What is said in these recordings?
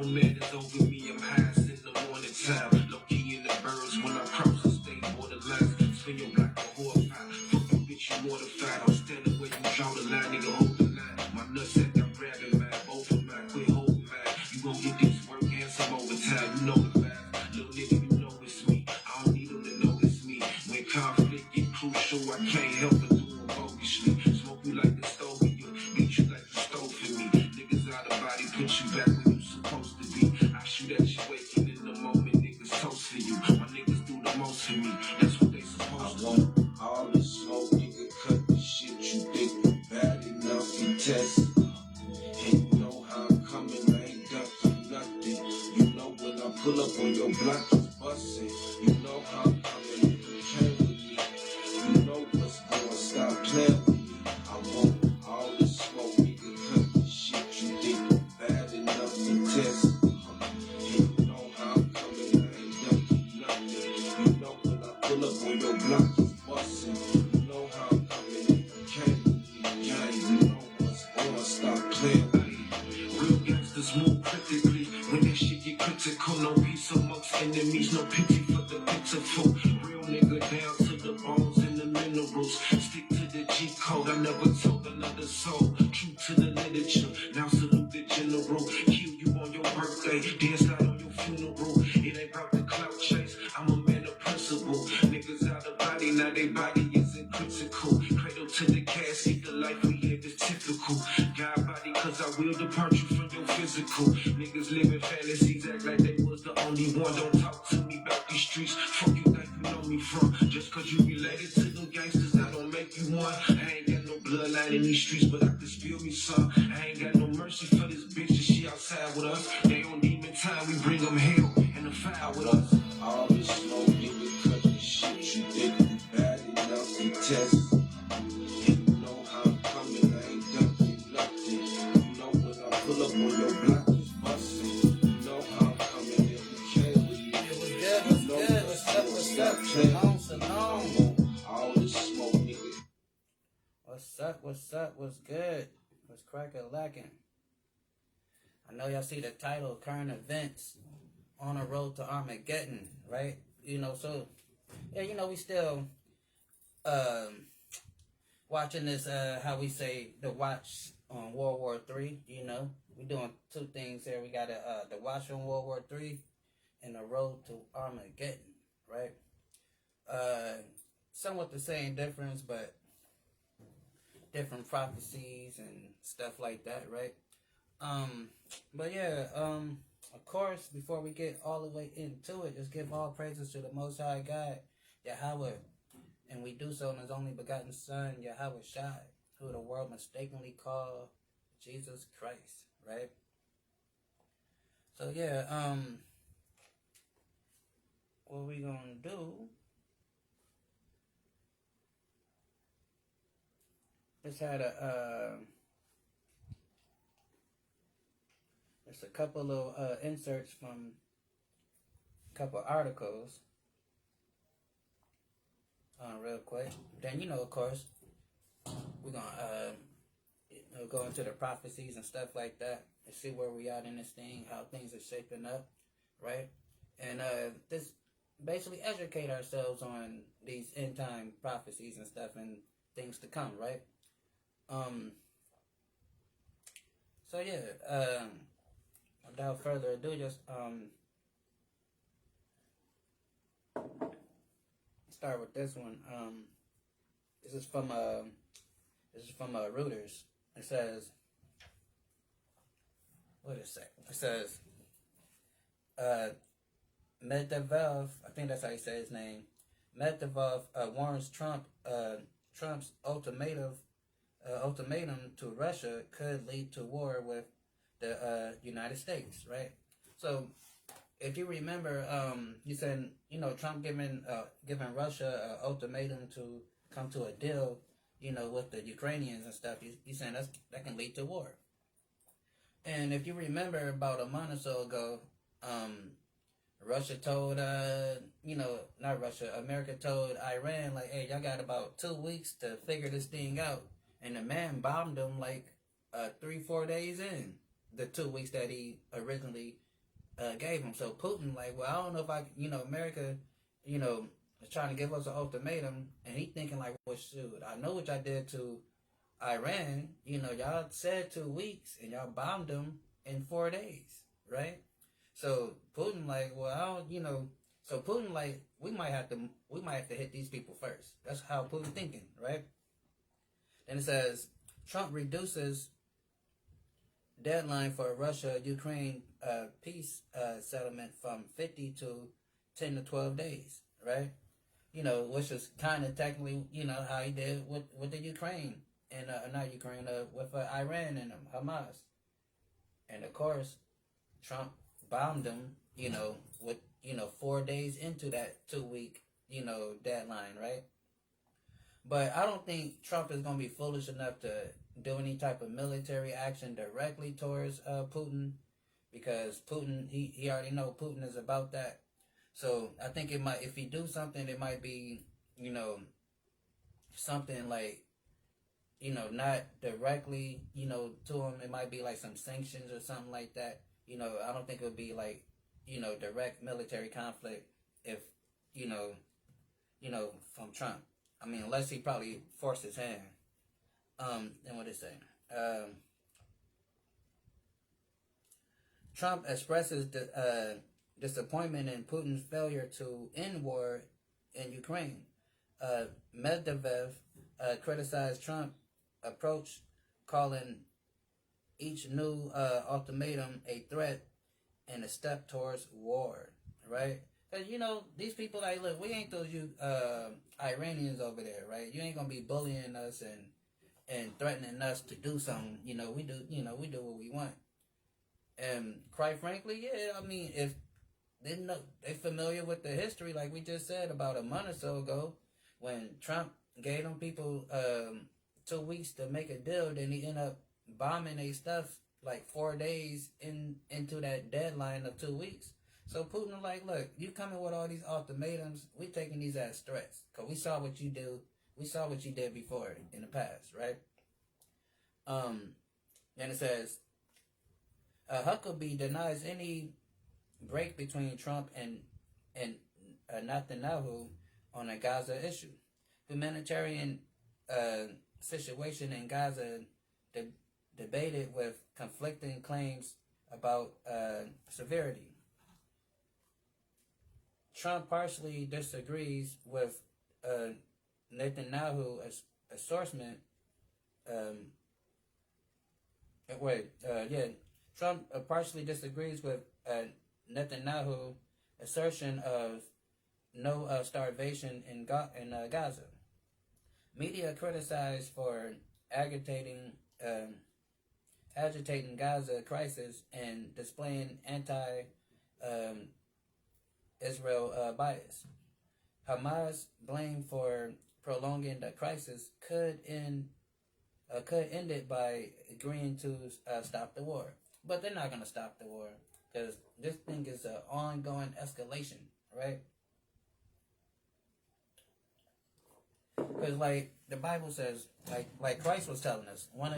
man is over me, I'm highest in the morning time. Low key in the birds when I cross the state borderline. Spin your block a horrified. Fuck you, bitch, you mortified. I'm standing where you draw the line, nigga, hold the line. My nutsack, I'm grabbing mine, both of mine, quit holding mine. You gon' get this work and some overtime, you know the vibe. Little nigga, you know it's me. I don't need them to notice me. When conflict get crucial, I can't help but do it bogusly. Smoke you like the stove in you, beat you like the stove for me. Niggas out of body, put you back where you supposed to be. I shoot at you waking in the moment, niggas toast for you. My niggas do the most for me, that's what they supposed to. I want all the smoke, nigga, cut the shit you think bad enough to test. And you know how I'm coming, I ain't ducking nothing. You know when I pull up on your block, it's bustin'. You know how I'm coming, you came with me. You know what's going, stop playing with me. I want all the smoke, nigga, cut the shit you think bad enough to test. And you know how I'm coming, I ain't ducking nothing. You know when I pull up on your block, it's bustin'. You know how I'm coming, you came with me. Yeah, you know what's going, stop playing with me. Real gangsters move critically. When that shit get critical, no peace amongst enemies, no pity for the pitiful. Real nigga down to the bones and the minerals. Stick to the G code, I never told another soul. True to the literature, now salute the general. Kill you on your birthday, dance out on your funeral. It ain't about the clout chase, I'm a man of principle. Niggas out of body, now they body isn't critical. Cradle to the casket, the life we live is typical. God body, cause I will depart you from your physical. Niggas living fantasies, act like they was the only one. Don't talk to me about these streets. Fuck you think you know me from? Just cause you related to them gangsters, I don't make you one. I ain't got no bloodline in these streets, but I can spill me some. I ain't got no mercy for this bitch, and she outside with us. They on demon time, we bring them hell and the fire with us. All this smoke, nigga, cut the shit you think bad enough to test. And you know how I'm coming, I ain't ducking nothing. You know when I pull up on your block, it's bustin'. You know how I'm coming, and you came with me. What's good? What's up? Salon. All this smoke, nigga. What's up? What's good? What's crackin'? I know y'all see the title, Current Events on the Road to Armageddon, right? You know, so, yeah, you know, we still watching this, how we say, the watch on World War III, you know. We're doing two things here. We got the watch on World War III and the road to Armageddon, right? Somewhat the same difference, but different prophecies and stuff like that, right? But yeah, of course, before we get all the way into it, just give all praises to the Most High God, Yahweh, and we do so in His only begotten Son, Yahweh Shai, who the world mistakenly called Jesus Christ, right? So yeah, what we gonna do? Just had just a couple of inserts from a couple articles, real quick. Then, you know, of course, we're gonna go into the prophecies and stuff like that and see where we at in this thing, how things are shaping up, right? And this basically educate ourselves on these end time prophecies and stuff and things to come, right? So yeah, without further ado, just start with this one. This is from Reuters. It says, what does it say? It says, Medvedev, I think that's how you say his name. Medvedev warns Trump's ultimatum to Russia could lead to war with the United States, right? So, if you remember, you said, you know, Trump giving Russia an ultimatum to come to a deal, you know, with the Ukrainians and stuff. He's saying that can lead to war. And if you remember, about a month or so ago, Russia told, America told Iran, like, hey, y'all got about 2 weeks to figure this thing out. And the man bombed them like 3-4 days in the 2 weeks that he originally gave him. So Putin, like, well, I don't know if America, is trying to give us an ultimatum, and he thinking like, well, shoot, I know what y'all did to Iran. Y'all said 2 weeks, and y'all bombed them in 4 days, right? So Putin, like, well, I don't, So Putin, like, we might have to hit these people first. That's how Putin thinking, right? Then it says Trump reduces deadline for Russia-Ukraine peace settlement from 50 to 10 to 12 days, right? Which is kind of technically, how he did with the Ukraine and not Ukraine, with Iran and Hamas. And of course, Trump bombed them, with 4 days into that 2 week, deadline, right? But I don't think Trump is gonna be foolish enough to do any type of military action directly towards Putin, because Putin, he already know Putin is about that. So I think it might, if he do something, it might be, something like, not directly, to him. It might be like some sanctions or something like that. I don't think it would be like, direct military conflict if, from Trump. I mean, unless he probably forced his hand. And what did it say? Trump expresses disappointment in Putin's failure to end war in Ukraine. Medvedev criticized Trump's approach, calling each new ultimatum a threat and a step towards war, right? Because, these people, like, look, we ain't those Iranians over there, right? You ain't going to be bullying us and threatening us to do something. We do what we want. And quite frankly, yeah, I mean, if they familiar with the history, like we just said about a month or so ago, when Trump gave them people 2 weeks to make a deal, then he ended up bombing their stuff like 4 days into that deadline of 2 weeks. So Putin like, look, you coming with all these ultimatums, we taking these as threats, because we saw what you do. We saw what you did before in the past, right? Then it says, Huckabee denies any break between Trump and Netanyahu on the Gaza issue. Humanitarian situation in Gaza debated with conflicting claims about severity. Trump partially disagrees with Netanyahu's assertion. Trump partially disagrees with Netanyahu's assertion of no starvation in Gaza. Media criticized for agitating Gaza crisis and displaying anti-Israel bias. Hamas blamed for prolonging the crisis could end it by agreeing to stop the war. But they're not going to stop the war, because this thing is an ongoing escalation, right? Because, like, the Bible says, like Christ was telling us, when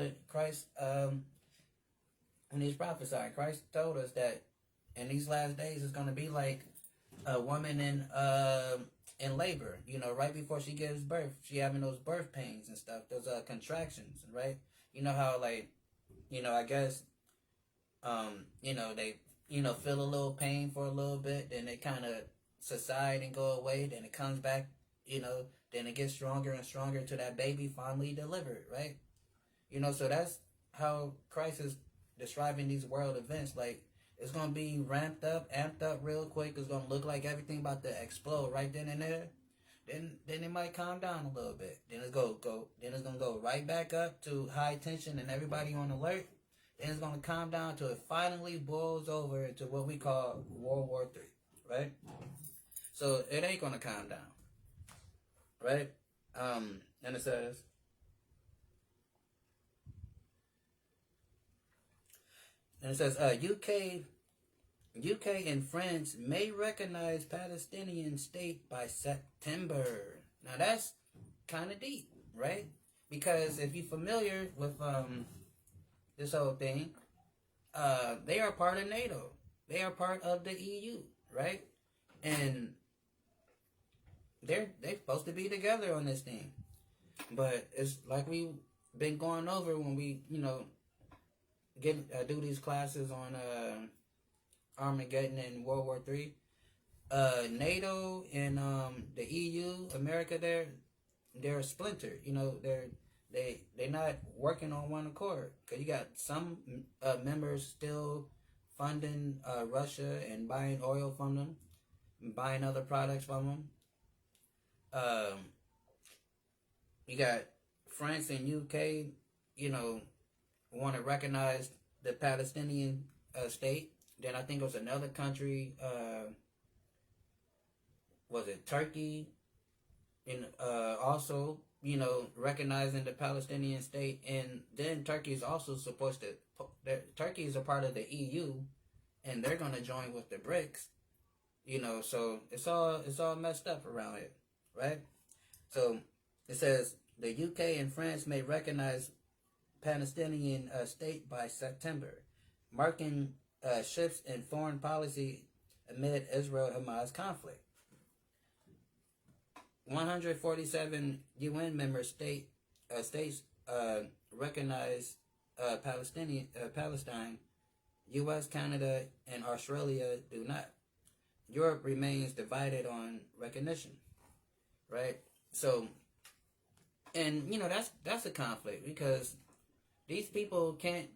he's prophesying, Christ told us that in these last days it's going to be like a woman in labor, right before she gives birth. She having those birth pains and stuff, those contractions, right? You know how, like, I guess, they, feel a little pain for a little bit, then they kind of subside and go away, then it comes back, then it gets stronger and stronger till that baby finally delivered, right? So that's how Christ is describing these world events. Like, it's going to be amped up real quick. It's going to look like everything about to explode right then and there. Then it might calm down a little bit. Then it's going to go right back up to high tension and everybody on alert. Then it's going to calm down till it finally boils over into what we call World War III, right? So it ain't going to calm down, right? And it says, UK and France may recognize Palestinian state by September. Now that's kind of deep, right? Because if you're familiar with this whole thing, they are part of NATO. they are part of the EU, right? And they're supposed to be together on this thing. But it's like we've been going over when we, do these classes on Armageddon and World War III. NATO and the EU, America, they're splintered. They're not working on one accord. Cause you got some members still funding Russia and buying oil from them, and buying other products from them. You got France and UK, want to recognize the Palestinian state. Then I think it was another country, was it Turkey, and also, recognizing the Palestinian state. And then Turkey is also supposed to, Turkey is a part of the EU, and they're going to join with the BRICS, so it's all messed up around here, right? So it says the UK and France may recognize Palestinian state by September, marking shifts in foreign policy amid Israel-Hamas conflict. 147 UN member states recognize Palestine. U.S., Canada, and Australia do not. Europe remains divided on recognition, right? So, and that's a conflict, because these people can't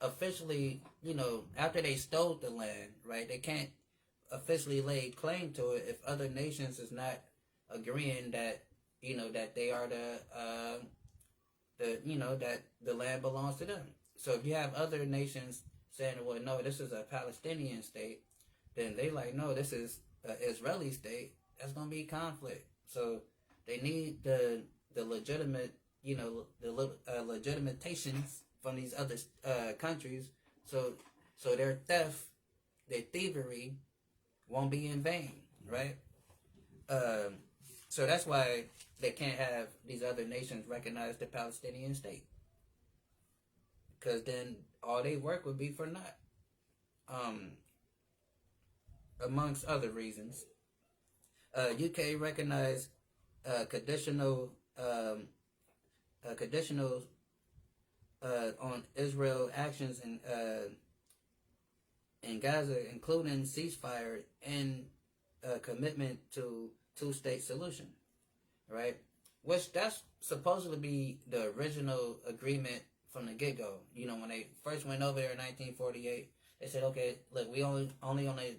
officially, after they stole the land, right? They can't officially lay claim to it if other nations is not agreeing that, that they are that the land belongs to them. So if you have other nations saying, well, no, this is a Palestinian state, then they like, no, this is an Israeli state. That's gonna be conflict. So they need the legitimate, the legitimatations from these other countries, so their theft, their thievery, won't be in vain, right? So that's why they can't have these other nations recognize the Palestinian state, because then all they work would be for naught. Amongst other reasons, UK recognized conditional on Israel actions in Gaza, including ceasefire and commitment to two-state solution, right? Which that's supposed to be the original agreement from the get-go. When they first went over there in 1948, they said, okay, look, we only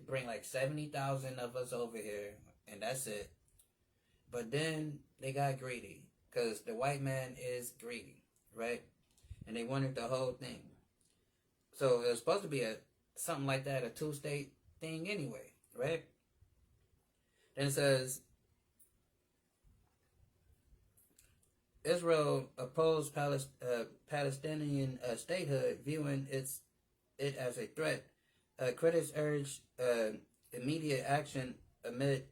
bring like 70,000 of us over here, and that's it. But then they got greedy, because the white man is greedy, right? And they wanted the whole thing. So it was supposed to be something like that, a two-state thing anyway, right? Then it says, Israel opposed Palestinian statehood, viewing it as a threat. Critics urged immediate action amid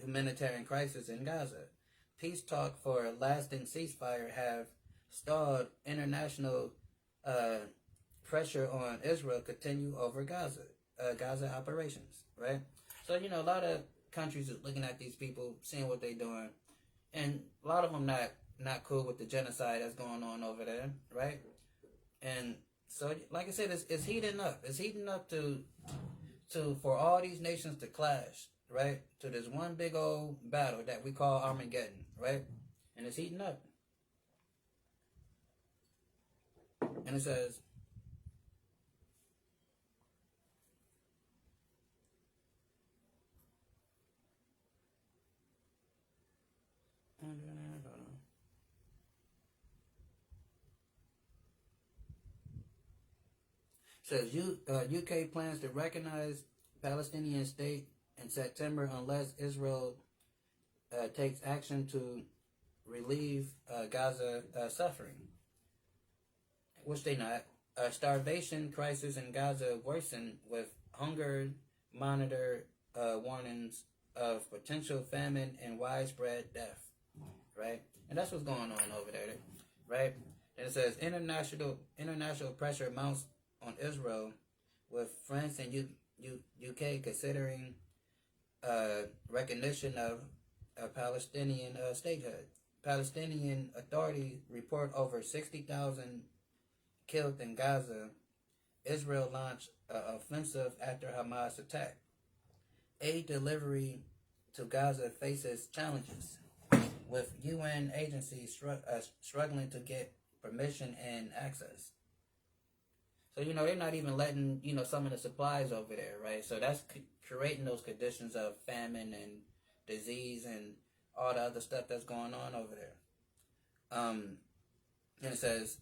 humanitarian crisis in Gaza. Peace talk for a lasting ceasefire have stalled. International pressure on Israel continue over Gaza operations, right? So, a lot of countries are looking at these people, seeing what they're doing, and a lot of them not cool with the genocide that's going on over there, right? And so, like I said, it's heating up. It's heating up to for all these nations to clash, right? To this one big old battle that we call Armageddon, right? And it's heating up. And it says, UK plans to recognize Palestinian state in September unless Israel takes action to relieve Gaza suffering, which they not. Starvation crisis in Gaza worsen with hunger monitor warnings of potential famine and widespread death, right? And that's what's going on over there, right? And it says international pressure mounts on Israel, with France and UK considering recognition of a Palestinian statehood. Palestinian authorities report over 60,000 killed in Gaza. Israel launched an offensive after Hamas attack. Aid delivery to Gaza faces challenges, with UN agencies struggling to get permission and access. So, they're not even letting, some of the supplies over there, right? So that's creating those conditions of famine and disease and all the other stuff that's going on over there. And it says,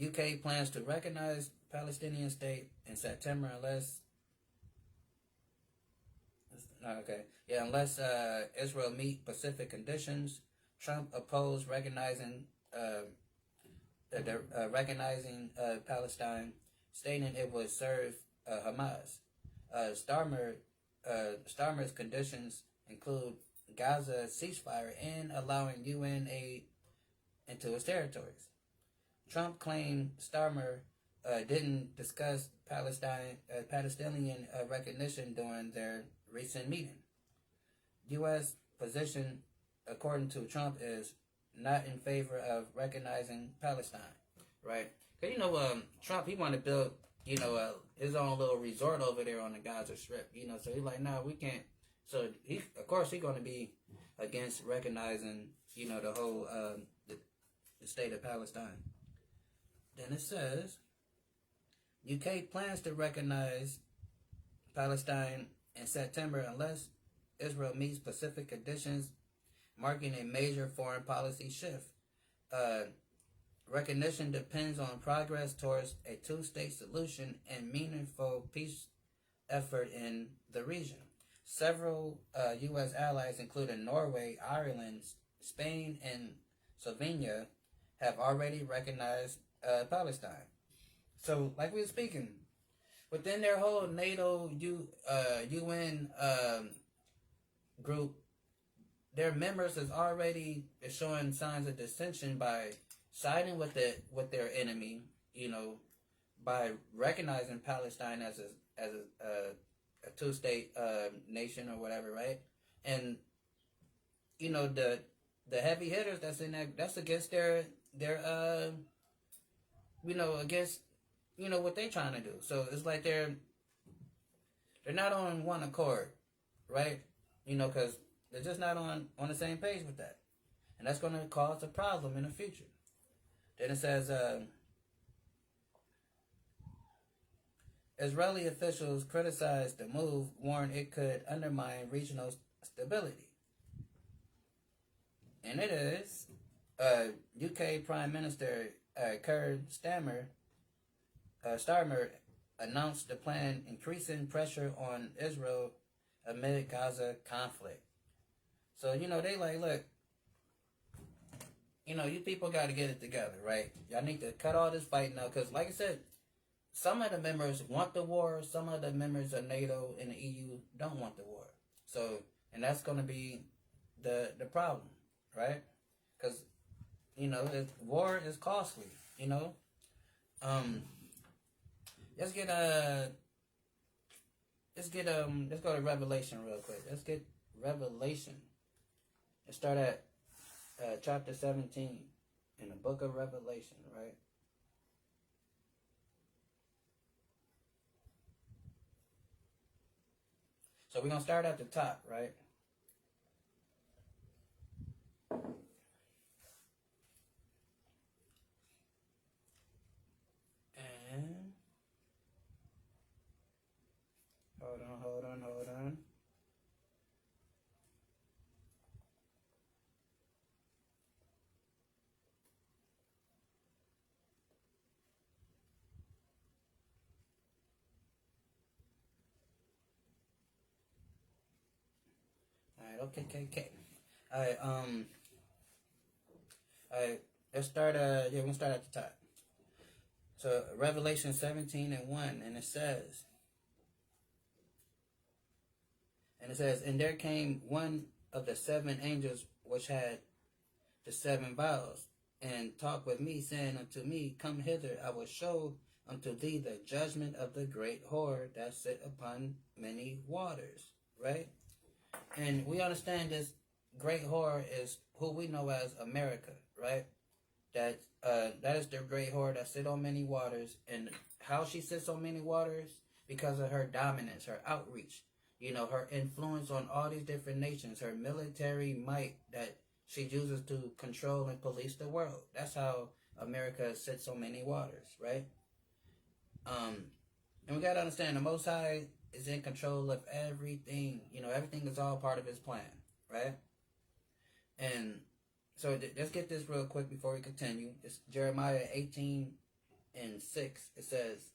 UK plans to recognize Palestinian state in September unless Israel meet specific conditions. Trump opposed recognizing Palestine, stating it would serve Hamas. Starmer's conditions include Gaza ceasefire and allowing UN aid into its territories. Trump claimed Starmer didn't discuss Palestinian recognition during their recent meeting. U.S. position, according to Trump, is not in favor of recognizing Palestine, right? Because, Trump, he wanted to build, his own little resort over there on the Gaza Strip, so he's like, no, we can't. So, he's going to be against recognizing, the whole, the state of Palestine. Then it says, UK plans to recognize Palestine in September unless Israel meets specific conditions, marking a major foreign policy shift. Recognition depends on progress towards a two-state solution and meaningful peace effort in the region. Several U.S. allies, including Norway, Ireland, Spain, and Slovenia, have already recognized Palestine. So, like we were speaking, within their whole NATO UN group, their members is already showing signs of dissension by siding with their enemy, by recognizing Palestine as a two-state nation or whatever, right? And the heavy hitters that's in that's against their against what they're trying to do. So it's like they're not on one accord, right? Because they're just not on the same page with that, and that's going to cause a problem in the future. Then it says, Israeli officials criticized the move, warned it could undermine regional stability. And it is UK Prime Minister Keir Starmer announced the plan, increasing pressure on Israel amid Gaza conflict. So, they like, look, you people got to get it together, right? Y'all need to cut all this fighting out, because, like I said, some of the members want the war, some of the members of NATO and the EU don't want the war. So, and that's going to be the problem, right? Because, war is costly, Let's go to Revelation real quick. Let's get Revelation. Let's start at chapter 17 in the book of Revelation, right? So we're going to start at the top, right? And hold on. Okay. Alright, let's start, we're going to start at the top. So, Revelation 17 and 1, and it says, and there came one of the seven angels which had the seven vials, and talked with me, saying unto me, come hither, I will show unto thee the judgment of the great whore that sit upon many waters, right? And we understand this great whore is who we know as America, right? That is the great whore that sit on many waters, and how she sits on many waters because of her dominance, her outreach, her influence on all these different nations, her military might that she uses to control and police the world. That's how America sits on many waters, right? And we gotta understand the Most High is in control of everything. Everything is all part of His plan, right? And so let's get this real quick before we continue. It's Jeremiah 18:6. It says,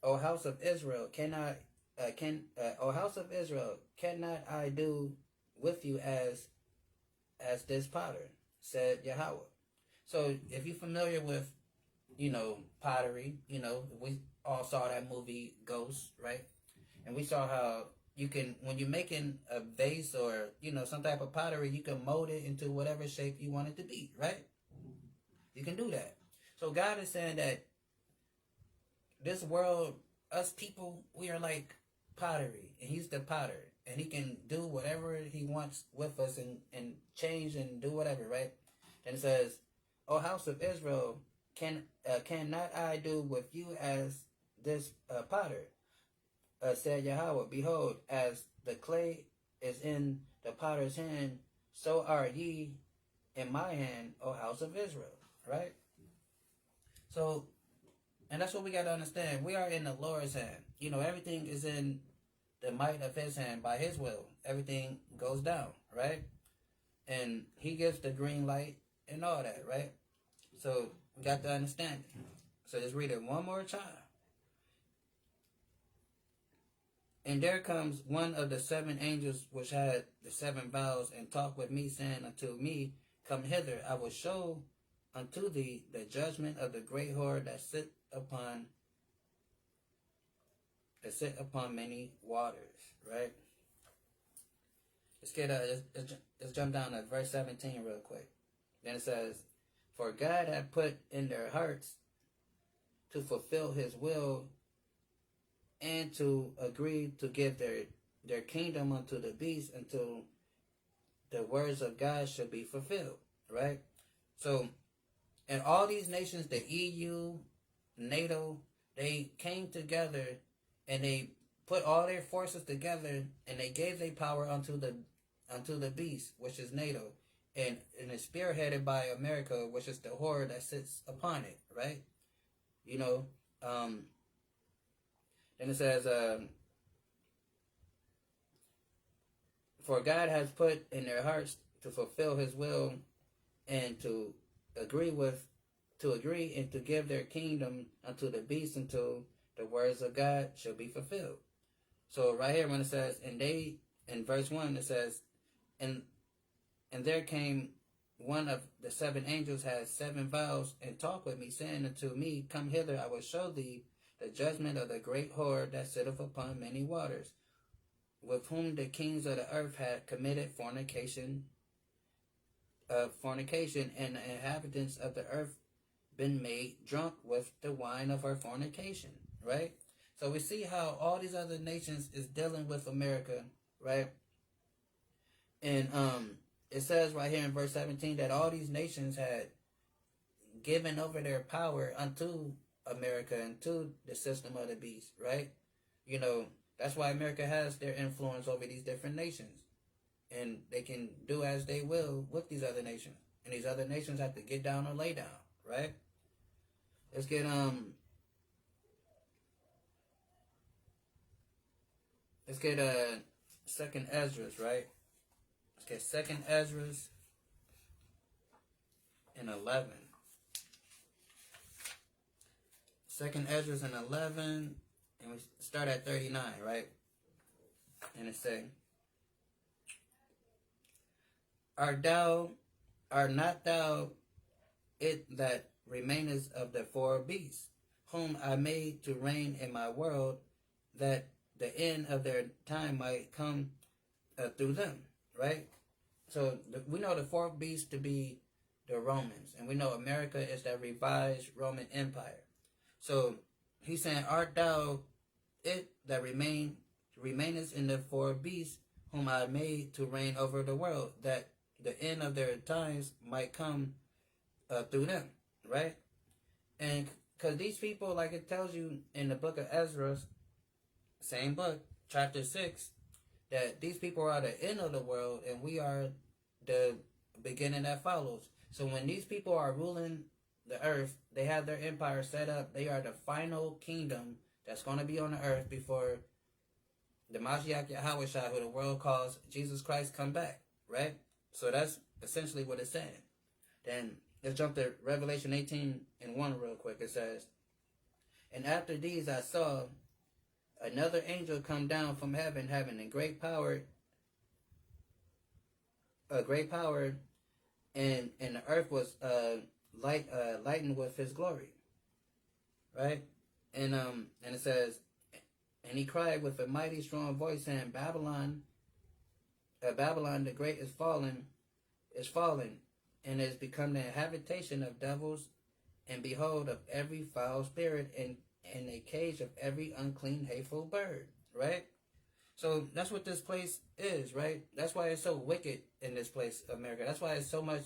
"O house of Israel, O house of Israel, cannot I do with you as this potter, said Yahweh." So if you're familiar with, pottery, we all saw that movie Ghost, right? And we saw how you can, when you're making a vase or, some type of pottery, you can mold it into whatever shape you want it to be, right? You can do that. So God is saying that this world, us people, we are like pottery, and He's the potter, and He can do whatever He wants with us and change and do whatever, right? And it says, "O house of Israel, cannot I do with you as this potter, said Yahweh, behold, as the clay is in the potter's hand, so are ye in my hand, O house of Israel," right? So, and that's what we got to understand. We are in the Lord's hand. Everything is in the might of His hand by His will. Everything goes down, right? And He gives the green light and all that, right? So we got to understand it. So let's read it one more time. "And there comes one of the 7 angels which had the 7 vials, and talked with me, saying unto me, Come hither, I will show unto thee the judgment of the great whore that sit upon many waters." Right? Let's jump down to verse 17 real quick. Then it says, "For God hath put in their hearts to fulfill His will, and to agree to give their kingdom unto the beast until the words of God should be fulfilled," right? So, and all these nations, the EU, NATO, they came together and they put all their forces together, and they gave their power unto the beast, which is NATO, and it's spearheaded by America, which is the whore that sits upon it, right? Then it says, "For God has put in their hearts to fulfill His will, and to agree and to give their kingdom unto the beast until the words of God shall be fulfilled." So right here when it says, and they, in verse 1, it says, and there came one of the 7 angels, had 7 vials, and talked with me, saying unto me, Come hither, I will show thee the judgment of the great whore that sitteth upon many waters, with whom the kings of the earth had committed fornication, and the inhabitants of the earth been made drunk with the wine of her fornication, right? So we see how all these other nations is dealing with America, right? And it says right here in verse 17 that all these nations had given over their power unto America and to the system of the beast, right? That's why America has their influence over these different nations. And they can do as they will with these other nations. And these other nations have to get down or lay down, right? Let's get Second Ezra's, right? Let's get Second Ezra's in 11. Second Ezra's in 11, and we start at 39, right? And it say, Art not thou it that remainest of the 4 beasts, whom I made to reign in my world, that the end of their time might come through them, right? So we know the 4 beasts to be the Romans, and we know America is that revised Roman Empire. So he's saying, art thou it that remainest in the four beasts whom I made to reign over the world, that the end of their times might come through them, right? And because these people, like it tells you in the book of Ezra, same book, chapter 6, that these people are the end of the world and we are the beginning that follows. So when these people are ruling the earth, they have their empire set up. They are the final kingdom that's going to be on the earth before the Mashiach Yahweh Shah, who the world calls Jesus Christ, come back, right? So that's essentially what it's saying. Then let's jump to Revelation 18:1 real quick. It says, and after these I saw another angel come down from heaven, having a great power, and the earth was lightened with his glory, right? And it says, and he cried with a mighty strong voice, saying, Babylon the great is fallen, and is become the habitation of devils, and behold, of every foul spirit, and a cage of every unclean, hateful bird, right? So that's what this place is, right? That's why it's so wicked in this place, America. That's why it's so much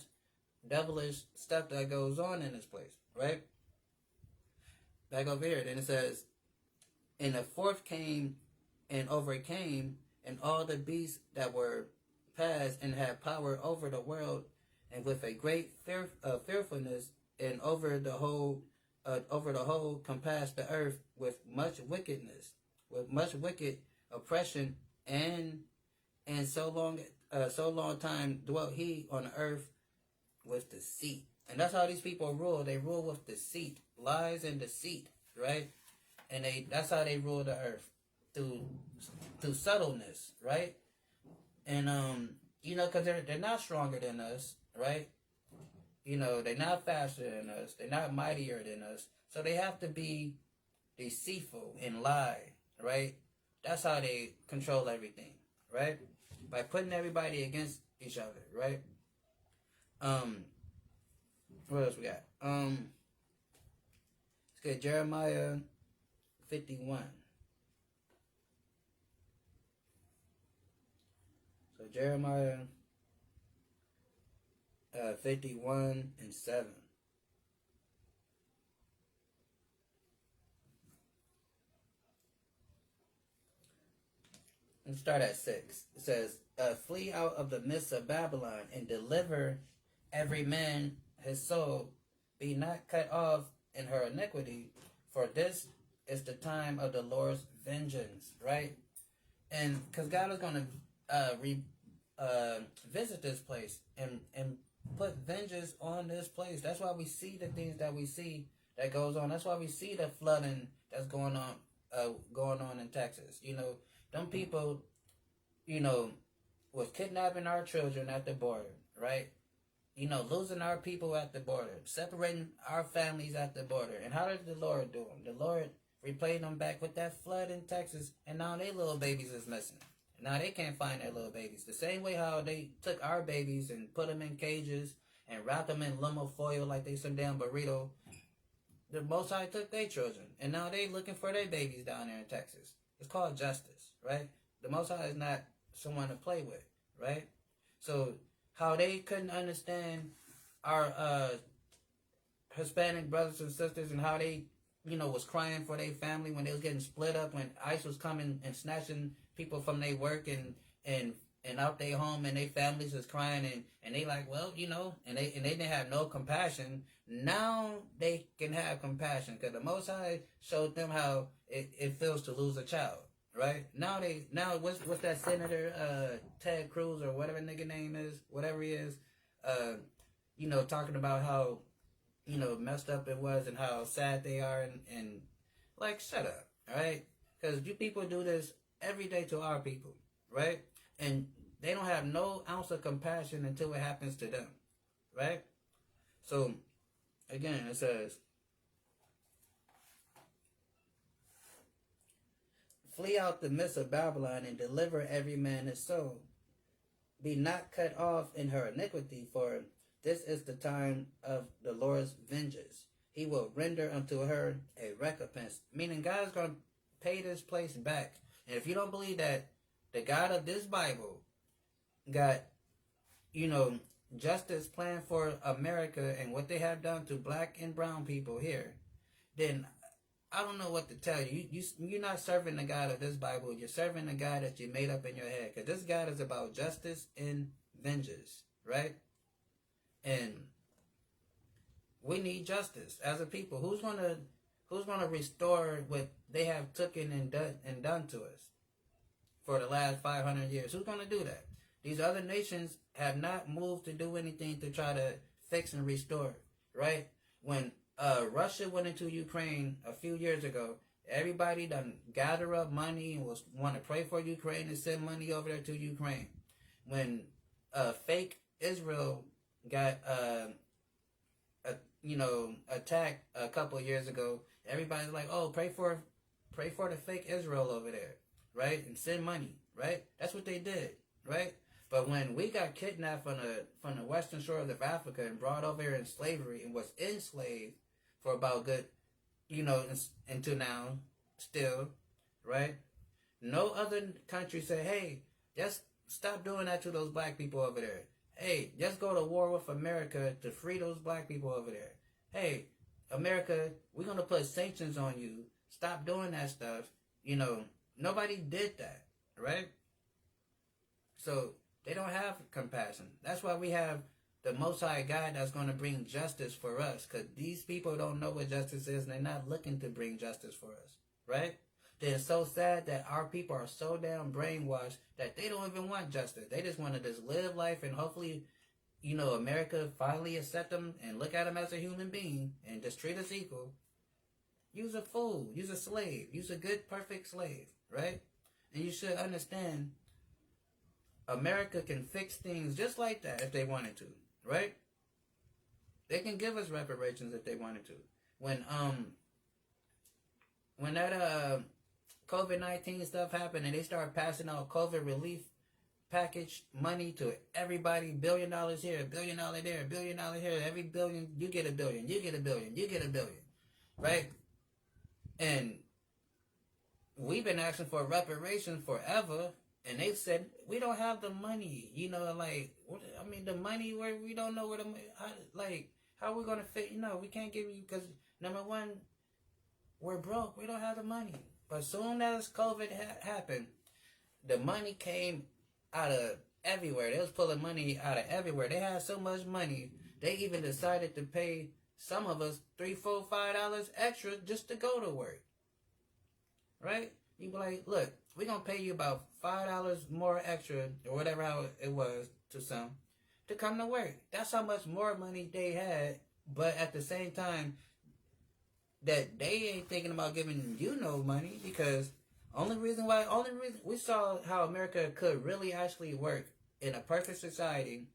devilish stuff that goes on in this place, right? Back over here, then it says, and the fourth came and overcame, and all the beasts that were past and had power over the world, and with a great fearfulness, and over the whole compassed the earth with much wickedness, with much wicked oppression, and so long time dwelt he on the earth with deceit. And that's how these people rule. They rule with deceit, lies and deceit, right? And that's how they rule the earth, through subtleness, right? And because they're not stronger than us, right? They're not faster than us. They're not mightier than us. So they have to be deceitful and lie, right? That's how they control everything, right? By putting everybody against each other, right? What else we got? Let's get Jeremiah 51. So Jeremiah 51:7. Let's start at 6. It says, flee out of the midst of Babylon, and deliver every man his soul. Be not cut off in her iniquity, for this is the time of the Lord's vengeance, right? And because God is going to visit this place and put vengeance on this place. That's why we see the things that we see that goes on. That's why we see the flooding that's going on in Texas. Them people, was kidnapping our children at the border, right? Losing our people at the border, separating our families at the border. And how did the Lord do them? The Lord replayed them back with that flood in Texas, and now their little babies is missing. Now they can't find their little babies. The same way how they took our babies and put them in cages and wrapped them in limo foil like they some damn burrito. The Most High took their children, and now they looking for their babies down there in Texas. It's called justice, right? The Most High is not someone to play with, right? So how they couldn't understand our Hispanic brothers and sisters, and how they, was crying for their family when they was getting split up, when ICE was coming and snatching people from their work and out their home, and their families was crying, and they like, well, and they didn't have no compassion. Now they can have compassion, because the Most High showed them how it feels to lose a child, right? Now what's that Senator Ted Cruz or whatever nigga name is, whatever he is, talking about how messed up it was and how sad they are, and like, shut up, all right? Because you people do this every day to our people, right? And they don't have no ounce of compassion until it happens to them, right? So again, it says, flee out the midst of Babylon, and deliver every man his soul. Be not cut off in her iniquity, for this is the time of the Lord's vengeance. he will render unto her a recompense. Meaning God's going to pay this place back. And if you don't believe that the God of this Bible got, justice planned for America and what they have done to black and brown people here, then I don't know what to tell you. You're not serving the God of this Bible. You're serving the God that you made up in your head. Because this God is about justice and vengeance, right? And we need justice as a people. Who's gonna restore what they have taken and done to us for the last 500 years? Who's gonna do that? These other nations have not moved to do anything to try to fix and restore, right? When Russia went into Ukraine a few years ago, everybody done gather up money and want to pray for Ukraine and send money over there to Ukraine. When fake Israel got attacked a couple of years ago, everybody's like, oh, pray for the fake Israel over there, right? And send money, right? That's what they did, right? But when we got kidnapped from the western shores of Africa and brought over here in slavery and was enslaved for about good, until now, still, right? No other country said, hey, just stop doing that to those black people over there. Hey, just go to war with America to free those black people over there. Hey, America, we're going to put sanctions on you. Stop doing that stuff. Nobody did that, right? So they don't have compassion. That's why we have the Most High God that's going to bring justice for us. Because these people don't know what justice is and they're not looking to bring justice for us, right? They're so sad that our people are so damn brainwashed that they don't even want justice. They just want to just live life and hopefully, America finally accept them and look at them as a human being and just treat us equal. Use a fool. Use a slave. Use a good, perfect slave, right? And you should understand America can fix things just like that if they wanted to, right? They can give us reparations if they wanted to. When that COVID-19 stuff happened and they started passing out COVID relief package money to everybody, $1 billion here, $1 billion there, $1 billion here, every billion, you get $1 billion, you get $1 billion, you get $1 billion, right? And we've been asking for reparations forever, and they said, we don't have the money, the money where we don't know where how are we going to fit, we can't give you, because number one, we're broke, we don't have the money. But soon as COVID happened, the money came out of everywhere. They was pulling money out of everywhere. They had so much money, they even decided to pay some of us $3, $4, $5 extra just to go to work. Right? You be like, look, we're going to pay you about $5 more extra, or whatever how it was to some, to come to work. That's how much more money they had, but at the same time, that they ain't thinking about giving you no money, because only reason we saw how America could really actually work in a perfect society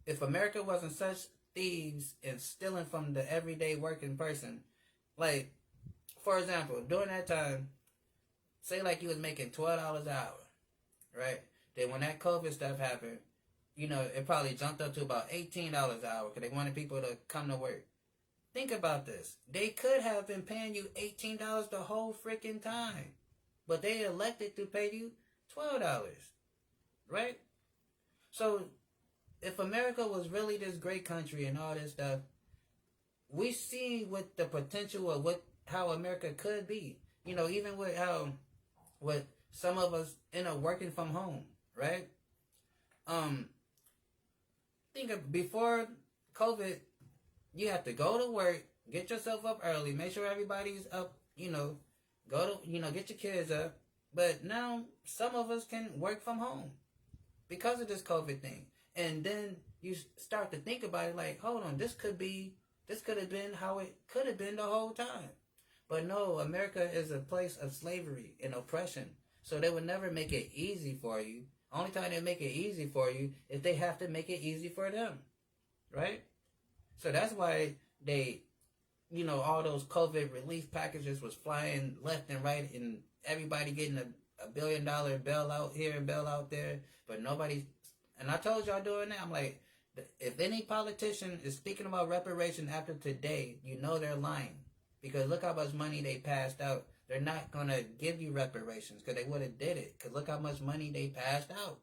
if America wasn't such thieves and stealing from the everyday working person. Like, for example, during that time, say like you was making $12 an hour, right? Then when that COVID stuff happened, it probably jumped up to about $18 an hour because they wanted people to come to work. Think about this. They could have been paying you $18 the whole freaking time, but they elected to pay you $12, right? So if America was really this great country and all this stuff, we see what the potential of how America could be. Even with some of us working from home, right? Think of before COVID. You have to go to work, get yourself up early, make sure everybody's up, go to, get your kids up. But now some of us can work from home because of this COVID thing. And then you start to think about it like, hold on, this could have been how it could have been the whole time. But no, America is a place of slavery and oppression. So they would never make it easy for you. Only time they make it easy for you is they have to make it easy for them. Right? So that's why they, all those COVID relief packages was flying left and right and everybody getting a $1 billion bailout here and bailout there. But nobody, and I told y'all doing that, I'm like, If any politician is speaking about reparation after today, you know they're lying. Because look how much money they passed out. They're not going to give you reparations because they would have did it. Because look how much money they passed out.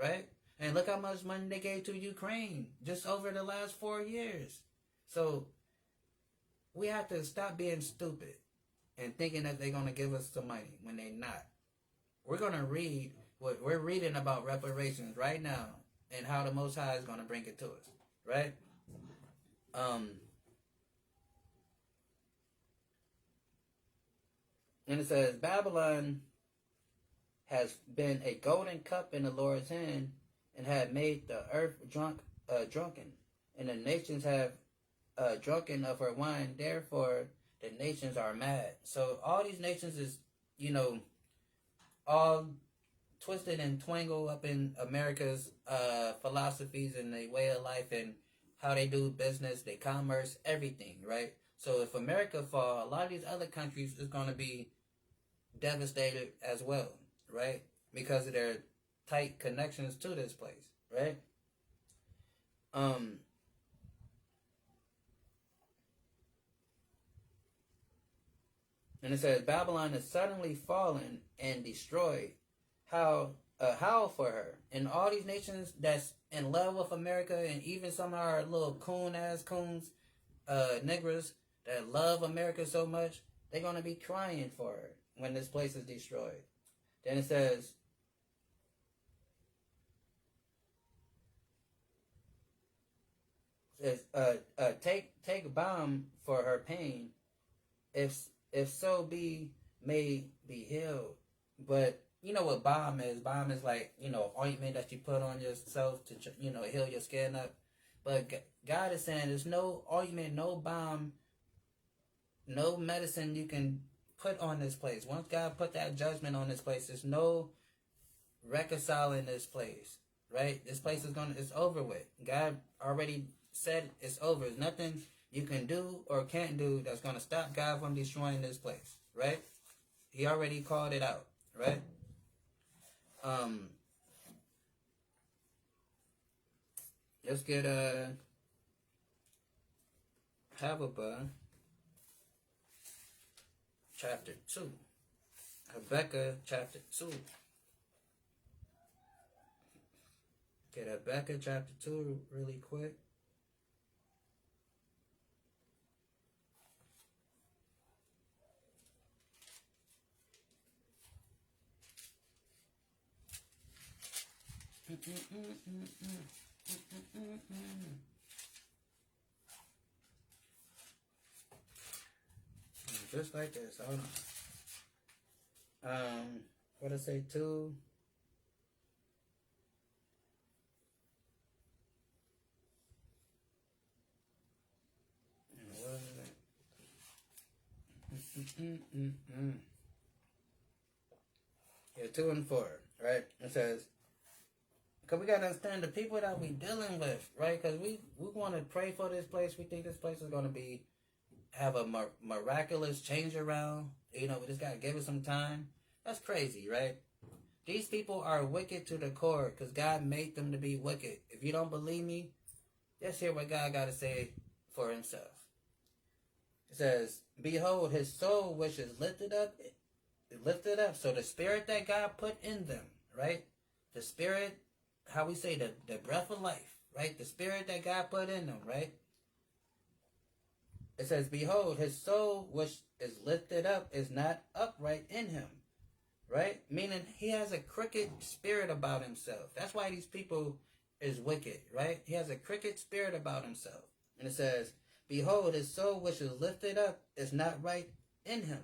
Right? And look how much money they gave to Ukraine just over the last 4 years. So we have to stop being stupid and thinking that they're going to give us some money when they're not. We're going to read what we're reading about reparations right now and how the Most High is going to bring it to us. Right? And it says, Babylon has been a golden cup in the Lord's hand and had made the earth drunken. And the nations have drunken of her wine. Therefore, the nations are mad. So all these nations is, all twisted and twangled up in America's philosophies and their way of life and how they do business, their commerce, everything, right? So if America fall, a lot of these other countries is going to be devastated as well, right? Because of their tight connections to this place, right? And it says, Babylon is suddenly fallen and destroyed. Howl for her. And all these nations that's in love with America, and even some of our little coons, niggers that love America so much, they're going to be crying for her when this place is destroyed. Then it says, take balm for her pain, if so be may be healed. But you know what balm is? Balm is like, ointment that you put on yourself to, heal your skin up. But God is saying there's no ointment, no balm, no medicine you can put on this place. Once God put that judgment on this place, there's no reconciling this place, right? This place it's over with. God already said it's over. There's nothing you can do or can't do that's going to stop God from destroying this place, right? He already called it out, right? Let's get Habakkuk chapter 2. Habakkuk chapter 2. Get Habakkuk chapter 2 really quick. Just like this. Hold on. What I say? 2. What is it? Yeah, 2 and 4. Right? It says, because we got to understand the people that we dealing with, right? Because we want to pray for this place. We think this place is going to have a miraculous change around. We just got to give it some time. That's crazy, right? These people are wicked to the core because God made them to be wicked. If you don't believe me, just hear what God got to say for himself. It says, behold, his soul which is lifted up. So the spirit that God put in them, right? The spirit, how we say the breath of life, right? The spirit that God put in them, right? It says, behold, his soul which is lifted up is not upright in him, right? Meaning he has a crooked spirit about himself. That's why these people is wicked, right? He has a crooked spirit about himself. And it says, behold, his soul which is lifted up is not right in him.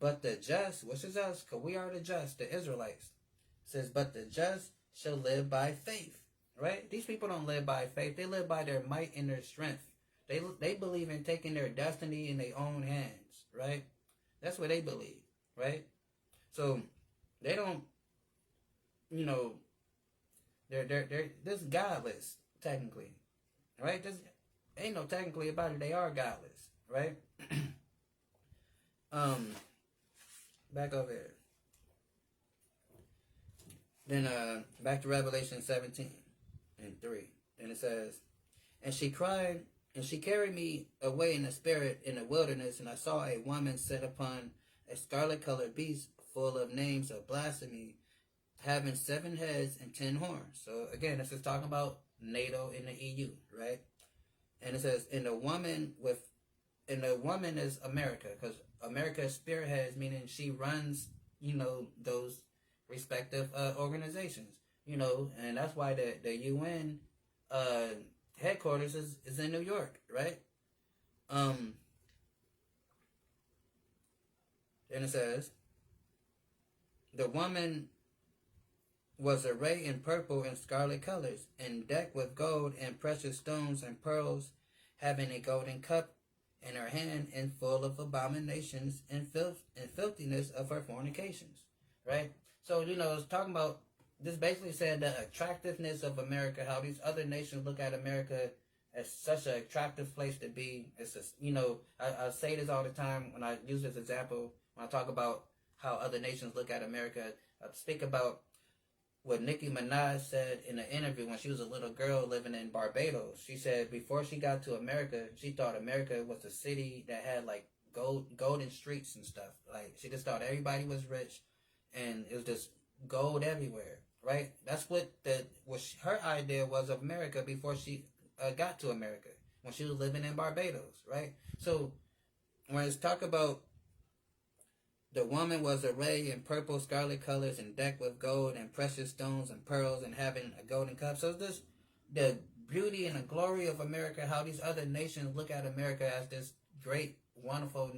But the just, which is us, because we are the just, the Israelites, says, but the just shall live by faith, right? These people don't live by faith. They live by their might and their strength. They believe in taking their destiny in their own hands, right? That's what they believe, right? So they don't, they're this godless, technically, right? This ain't no technically about it. They are godless, right? Back over here. Then back to Revelation 17 and 3. And it says, and she cried, and she carried me away in the spirit in the wilderness, and I saw a woman set upon a scarlet colored beast full of names of blasphemy, having 7 heads and 10 horns. So again, this is talking about NATO and the EU, right? And it says, and the woman is America, because America spearheads, meaning she runs, those respective organizations, and that's why the UN headquarters is in New York, right? Then it says, the woman was arrayed in purple and scarlet colors, and decked with gold and precious stones and pearls, having a golden cup in her hand, and full of abominations and filthiness of her fornications. Right? So, it's talking about, this basically said the attractiveness of America, how these other nations look at America as such an attractive place to be. It's just, I say this all the time when I use this example, when I talk about how other nations look at America. I speak about what Nicki Minaj said in an interview when she was a little girl living in Barbados. She said before she got to America, she thought America was a city that had like golden streets and stuff. Like she just thought everybody was rich and it was just gold everywhere, right? That's what her idea was of America before she got to America, when she was living in Barbados, right? So when it's talk about the woman was arrayed in purple, scarlet colors, and decked with gold and precious stones and pearls, and having a golden cup. So this, the beauty and the glory of America, how these other nations look at America as this great, wonderful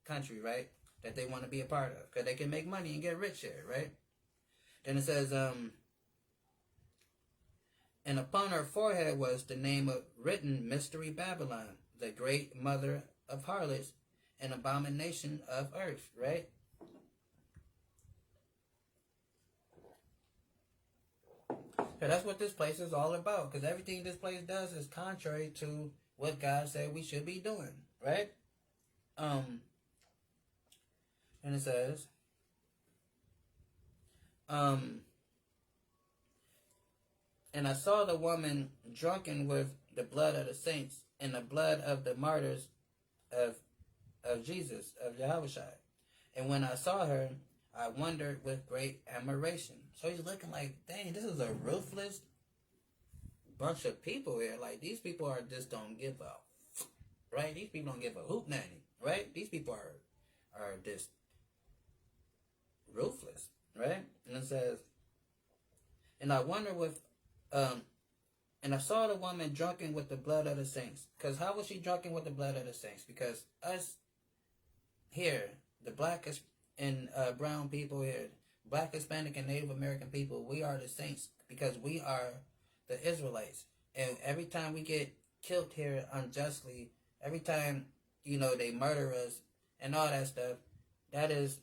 country, right? That they want to be a part of, because they can make money and get rich here, right? Then it says, and upon her forehead was the name written, Mystery Babylon, the great mother of harlots, an abomination of earth, right? So that's what this place is all about, because everything this place does is contrary to what God said we should be doing, right? And it says, and I saw the woman drunken with the blood of the saints and the blood of the martyrs of Jesus, of Yahushua. And when I saw her, I wondered with great admiration. So he's looking like, dang, this is a ruthless bunch of people here. Like, these people just don't give a, right? These people don't give a hoot nanny, right? These people are just ruthless, right? And it says, and I wonder and I saw the woman drunken with the blood of the saints. Because how was she drunken with the blood of the saints? Because us here, the black and brown people here, black, Hispanic, and Native American people, we are the saints because we are the Israelites. And every time we get killed here unjustly, every time, they murder us and all that stuff, that is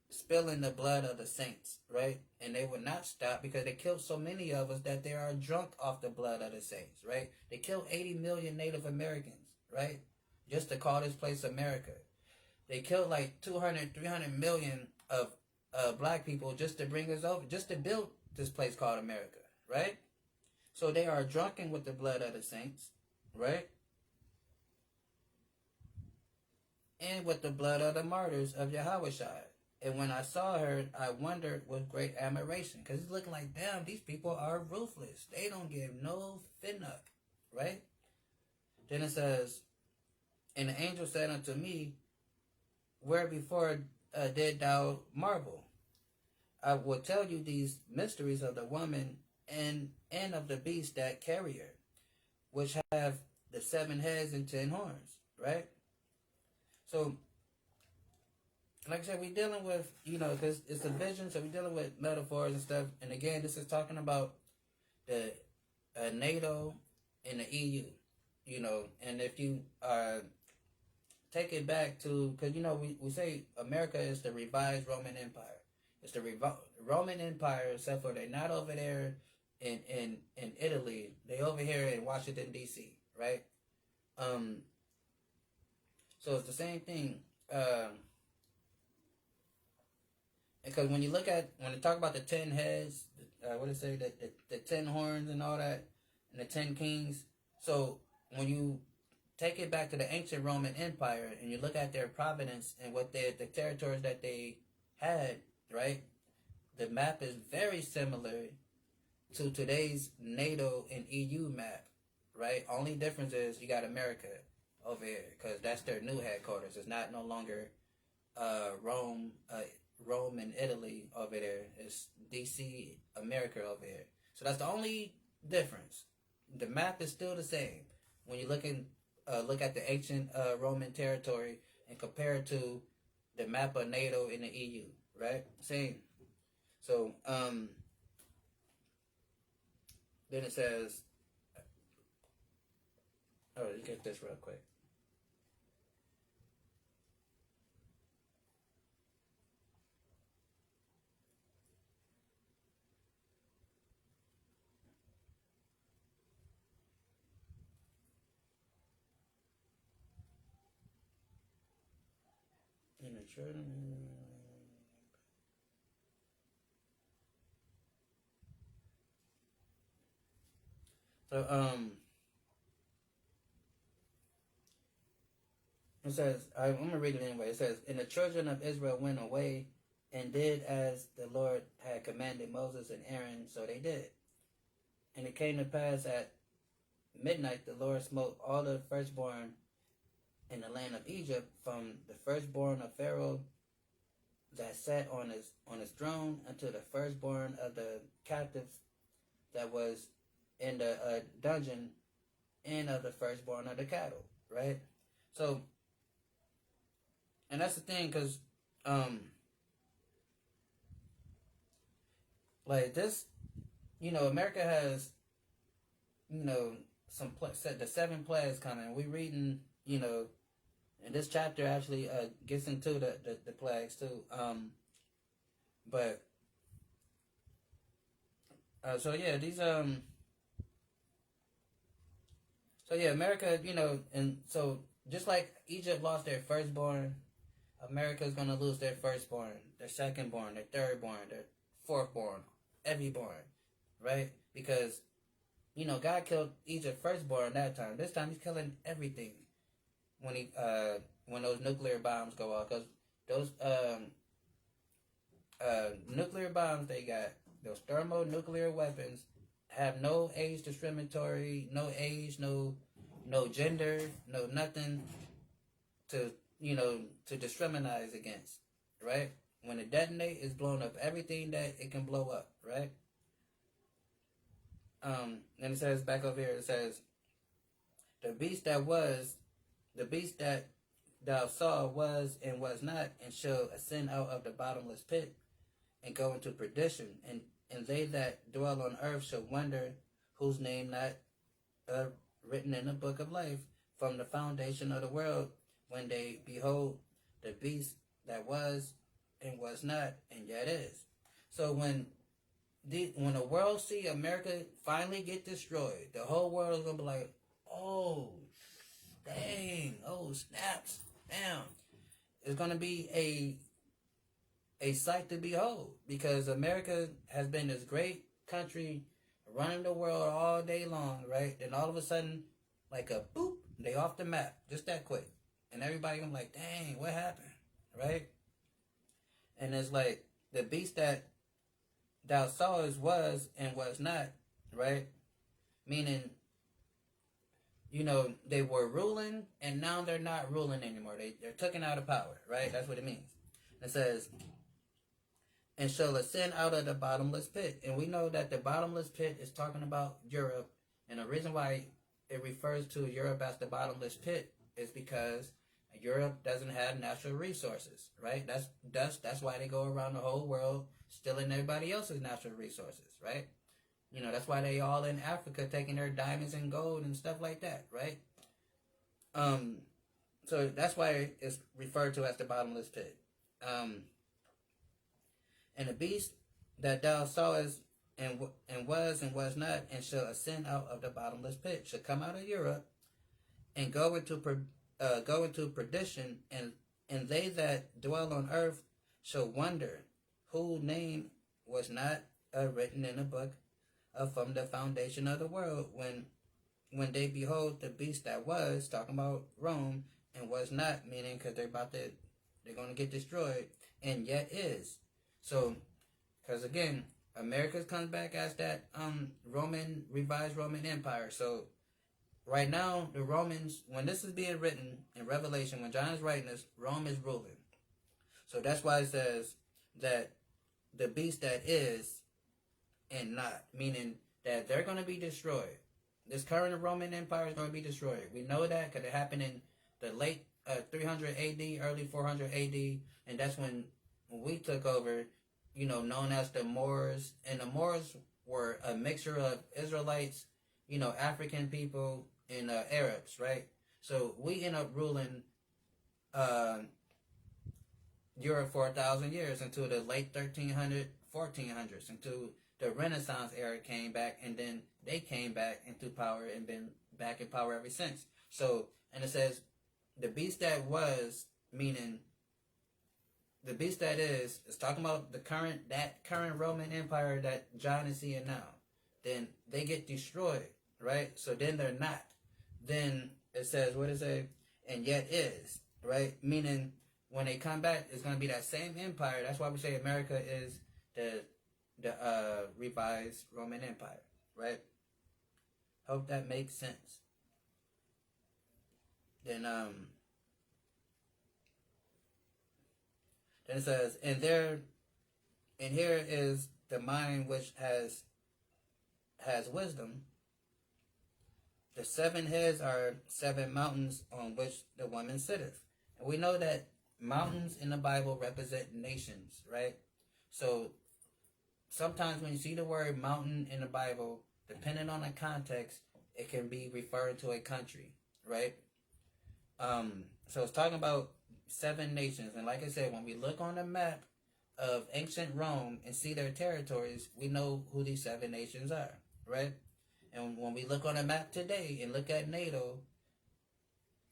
spilling the blood of the saints, right? And they will not stop because they killed so many of us that they are drunk off the blood of the saints, right? They killed 80 million Native Americans, right? Just to call this place America. They killed like 200, 300 million of black people just to bring us over, just to build this place called America, right? So they are drunken with the blood of the saints, right? And with the blood of the martyrs of Yahushua. And when I saw her, I wondered with great admiration. Because it's looking like, damn, these people are ruthless. They don't give no finnuck, right? Then it says, and the angel said unto me, where before did thou marvel? I will tell you these mysteries of the woman and of the beast that carry her, which have the 7 heads and 10 horns, right? So, like I said, we're dealing with, because it's a vision, so we're dealing with metaphors and stuff. And again, this is talking about the NATO and the EU, and if you take it back to, because, we say America is the revised Roman Empire. It's the Roman Empire, except for they're not over there in Italy. They over here in Washington, D.C., right? So it's the same thing. Because when they talk about the 10 heads, what did it say, the 10 horns and all that, and the 10 Kings. So when you take it back to the ancient Roman Empire and you look at their providence and what the territories that they had, right? The map is very similar to today's NATO and EU map, right? Only difference is you got America over here because that's their new headquarters. It's not no longer Rome and Italy over there. It's DC, America over here. So that's the only difference. The map is still the same when you look at the ancient Roman territory and compare it to the map of NATO and the EU, right? Same. So then it says, oh, you get this real quick. In the children. So it says, I'm gonna read it anyway. It says, and the children of Israel went away and did as the Lord had commanded Moses and Aaron, so they did. And it came to pass at midnight the Lord smote all the firstborn in the land of Egypt, from the firstborn of Pharaoh that sat on his throne unto the firstborn of the captives that was in the dungeon, and of the firstborn of the cattle, right? So, and that's the thing, because like this, America has, the 7 plagues coming. We reading, and this chapter actually gets into the plagues too. But so yeah, these so yeah, America, and so just like Egypt lost their firstborn, America's gonna lose their firstborn, their secondborn, their thirdborn, their fourthborn, everyborn, right? Because God killed Egypt firstborn that time. This time He's killing everything when those nuclear bombs go off, because those nuclear bombs they got, those thermonuclear weapons, have no age discriminatory, no age, no gender, no nothing to discriminate against, right? When it detonates, it's blowing up everything that it can blow up, right? And it says back over here, it says, the beast that thou saw was and was not, and shall ascend out of the bottomless pit, and go into perdition, and they that dwell on earth shall wonder, whose name not written in the book of life from the foundation of the world, when they behold the beast that was and was not and yet is. So when the world see America finally get destroyed, the whole world is gonna be like, oh dang, oh snaps, damn. It's gonna be a sight to behold, because America has been this great country running the world all day long, right? Then all of a sudden, like a boop, they off the map just that quick, and everybody gonna be like, dang, what happened, right? And it's like the beast that thou sawest was and was not, right? Meaning, they were ruling and now they're not ruling anymore. They're taken out of power, right? That's what it means. It says, and shall ascend out of the bottomless pit. And we know that the bottomless pit is talking about Europe. And the reason why it refers to Europe as the bottomless pit is because Europe doesn't have natural resources, right? That's why they go around the whole world stealing everybody else's natural resources, right? That's why they all in Africa taking their diamonds and gold and stuff like that, right? So that's why it's referred to as the bottomless pit. And the beast that thou sawest and was not, and shall ascend out of the bottomless pit, shall come out of Europe and go into perdition, and they that dwell on earth shall wonder, whose name was not written in the book from the foundation of the world, when they behold the beast that was, talking about Rome, and was not, meaning because they're going to get destroyed, and yet is. So, because again, America comes back as that revised Roman Empire. So right now, the Romans, when this is being written in Revelation, when John is writing this, Rome is ruling. So that's why it says that the beast that is and not, meaning that they're going to be destroyed. This current Roman Empire is going to be destroyed. We know that because it happened in the late 300 AD, early 400 AD, and that's when we took over, known as the Moors. And the Moors were a mixture of Israelites, African people, and Arabs, right? So we end up ruling Europe for 1,000 years until the late 1400s, until the Renaissance era came back, and then they came back into power and been back in power ever since. So, and it says, the beast that was, meaning the beast that is talking about that current Roman Empire that John is seeing now. Then they get destroyed, right? So then they're not. Then it says, what does it say? And yet is, right? Meaning when they come back, it's going to be that same empire. That's why we say America is the revised Roman Empire, right? Hope that makes sense. Then it says, and here is the mind which has wisdom. The 7 heads are 7 mountains on which the woman sitteth. And we know that mountains in the Bible represent nations, right? So sometimes when you see the word mountain in the Bible, depending on the context, it can be referring to a country, right? So it's talking about 7 nations. And like I said, when we look on the map of ancient Rome and see their territories, we know who these 7 nations are, right? And when we look on a map today and look at NATO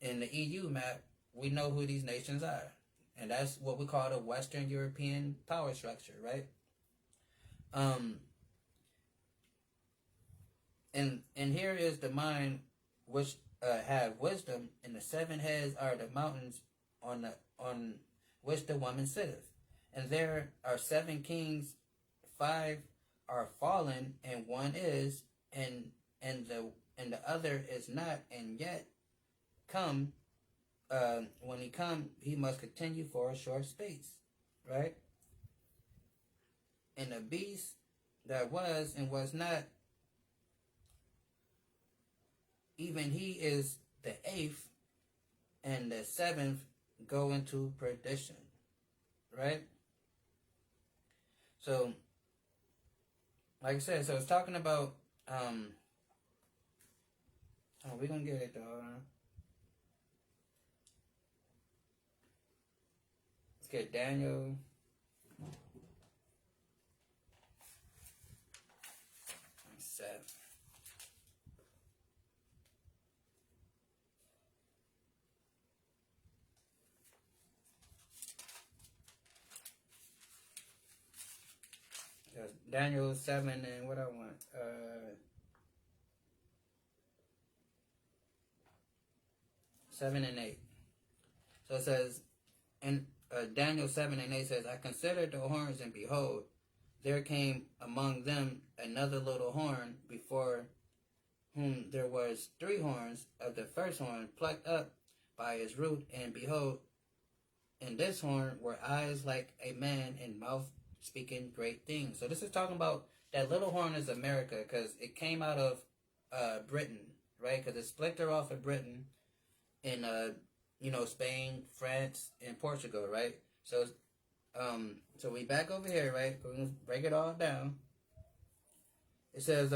in the EU map, we know who these nations are. And that's what we call the Western European power structure, right? And here is the mind which have wisdom, and the 7 heads are the mountains on which the woman sitteth. And there are 7 kings, 5 are fallen, and 1 is, and the other is not, and yet come. When he come, he must continue for a short space, right? And the beast that was and was not, even he is the 8th, and the 7th go into perdition, right? So, like I said, so it's talking about, we're going to get it though. Let's get Daniel. Daniel 7 and what I want. 7 and 8. So it says, and Daniel 7 and 8 says, I considered the horns, and behold, there came among them another little horn, before whom there was 3 horns of the first horn plucked up by its root, and behold, in this horn were eyes like a man, and mouth speaking great things. So this is talking about that little horn is America, because it came out of Britain, right? Because it splintered off of Britain in Spain, France, and Portugal, right? So so we back over here, right? We're gonna break it all down. It says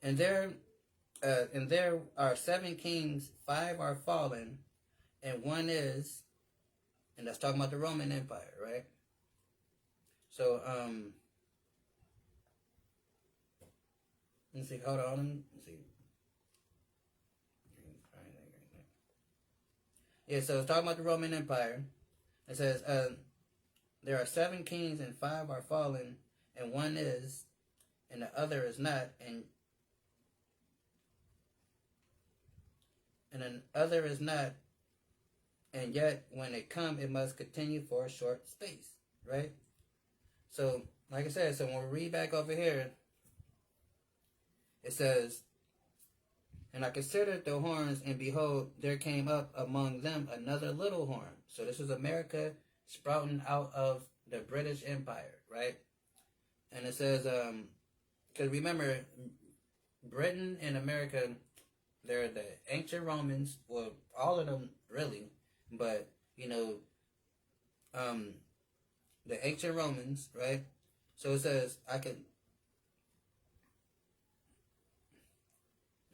and there are 7 kings, 5 are fallen, and 1 is, and that's talking about the Roman Empire, right? So let's see, hold on, let's see. Yeah, so it's talking about the Roman Empire. It says, there are 7 kings, and 5 are fallen, and 1 is, and the other is not, and an other is not, and yet when it come, it must continue for a short space, right? So, like I said, so when we read back over here, it says, and I considered the horns, and behold, there came up among them another little horn. So this is America sprouting out of the British Empire, right? And it says, because remember, Britain and America, they're the ancient Romans, well, all of them really, but, the ancient Romans, right? So it says, and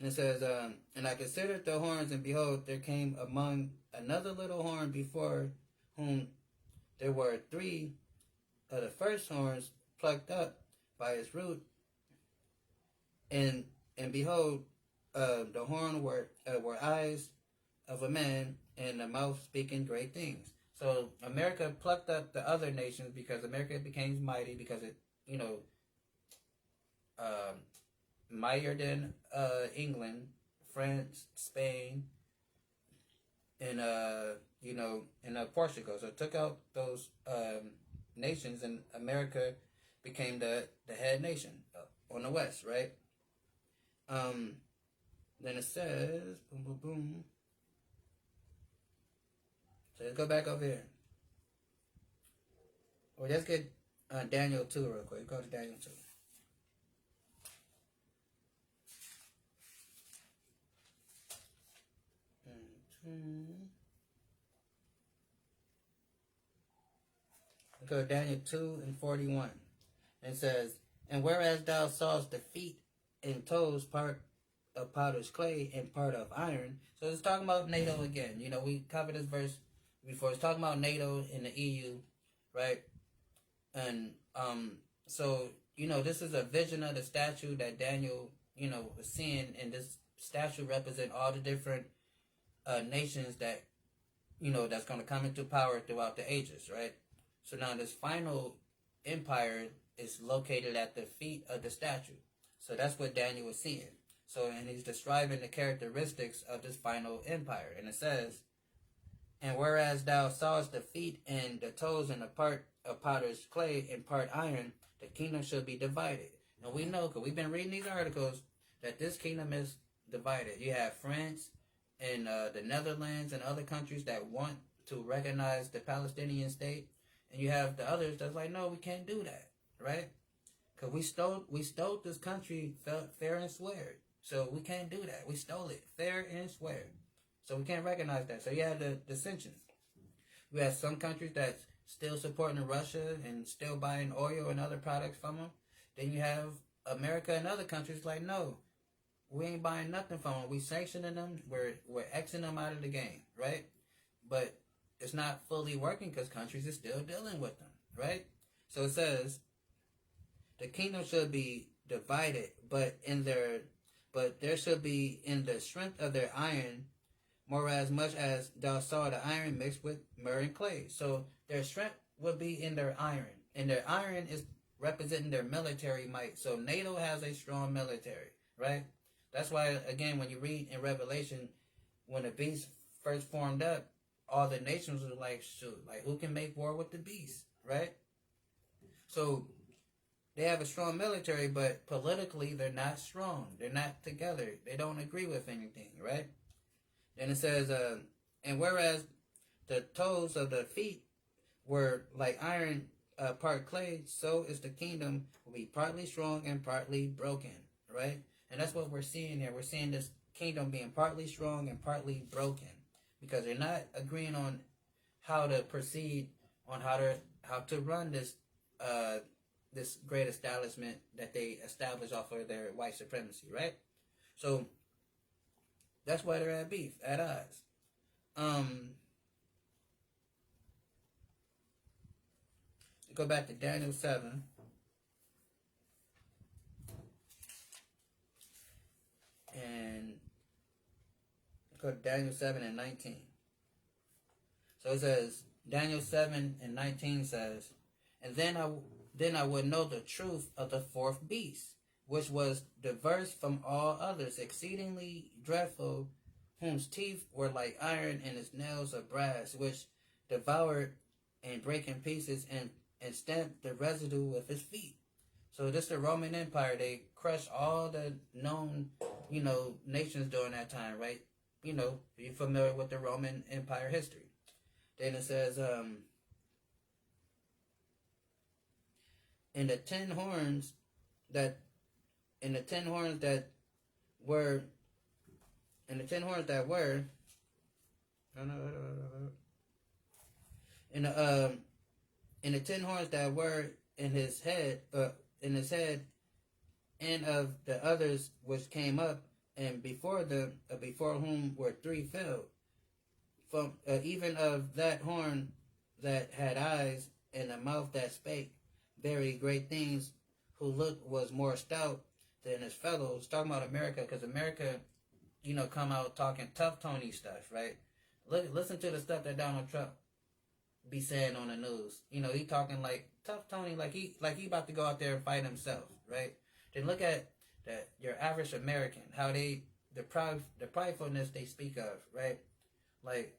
it says, and I considered the horns, and behold, there came among another little horn before whom there were three of the first horns plucked up by its root, and behold, the horn were eyes of a man, and the mouth speaking great things. So America plucked up the other nations because America became mighty because it, mightier than England, France, Spain, and Portugal. So it took out those nations, and America became the head nation on the west, right? Then it says, boom, boom, boom. So let's go back over here. Or let's get Daniel 2 real quick. Go to Daniel 2. Go to Daniel 2 and 41. It says, and whereas thou sawest the feet and toes part of potter's clay and part of iron. So it's talking about NATO again. We covered this verse before. It's talking about NATO and the EU, right? And so this is a vision of the statue that Daniel was seeing, and this statue represent all the different nations that that's going to come into power throughout the ages, right? So now this final empire is located at the feet of the statue. So that's what Daniel was seeing. So, and he's describing the characteristics of this final empire. And it says, and whereas thou sawest the feet and the toes and the part of potter's clay and part iron, the kingdom shall be divided. And we know, because we've been reading these articles, that this kingdom is divided. You have France and the Netherlands and other countries that want to recognize the Palestinian state. And you have the others that's like, no, we can't do that, right? Because we stole this country fair and square. So we can't do that. We stole it fair and square. So we can't recognize that. So you have the dissensions. We have some countries that's still supporting Russia and still buying oil and other products from them. Then you have America and other countries like, no, we ain't buying nothing from them. We sanctioning them. We're Xing them out of the game, right? But it's not fully working because countries are still dealing with them, right? So it says, the kingdom should be divided, but there should be in the strength of their iron, more as much as thou saw the iron mixed with myrrh and clay. So their strength would be in their iron, and their iron is representing their military might. So NATO has a strong military, right? That's why, again, when you read in Revelation, when the beast first formed up, all the nations were like, shoot, like who can make war with the beast, right? So they have a strong military, but politically they're not strong. They're not together. They don't agree with anything, right? Then it says, and whereas the toes of the feet were like iron, part clay, so is the kingdom will be partly strong and partly broken, right? And that's what we're seeing here. We're seeing this kingdom being partly strong and partly broken because they're not agreeing on how to proceed, on how to run this this great establishment that they establish off of their white supremacy, right? So that's why they're at beef, at odds. Go back to Daniel 7. And go to Daniel 7 and 19. So it says, Daniel 7 and 19 says, and then I would know the truth of the fourth beast, which was diverse from all others, exceedingly dreadful, whose teeth were like iron, and his nails of brass, which devoured and brake in pieces, and stamped the residue with his feet. So this the Roman Empire. They crushed all the known, nations during that time, right? You're familiar with the Roman Empire history. Then it says, in the ten horns that in the ten horns that were in the ten horns that were in the in the ten horns that were in his head, and of the others which came up, and before whom were three filled, from even of that horn that had eyes, and a mouth that spake very great things, who look was more stout than his fellows. Talking about America, because America, come out talking tough Tony stuff, right? Listen to the stuff that Donald Trump be saying on the news. He talking like tough Tony, like he about to go out there and fight himself, right? Then look at your average American, how the pridefulness they speak of, right? Like,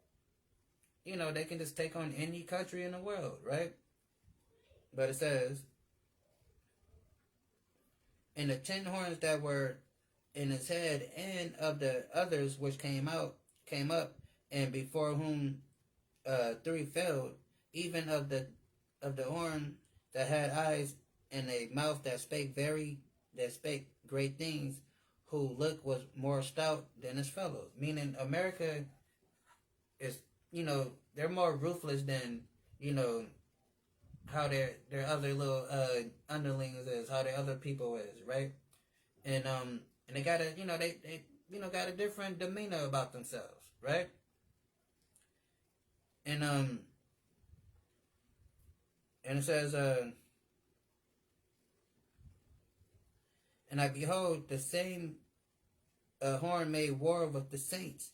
they can just take on any country in the world, right? But it says, and the ten horns that were in his head, and of the others which came up, and before whom three fell, even of the horn that had eyes, and a mouth that spake great things, who look was more stout than his fellows. Meaning America is, they're more ruthless than, how their other little underlings is, how their other people is, right? And they got a, they got a different demeanor about themselves, right? And it says, and I behold the same horn made war with the saints,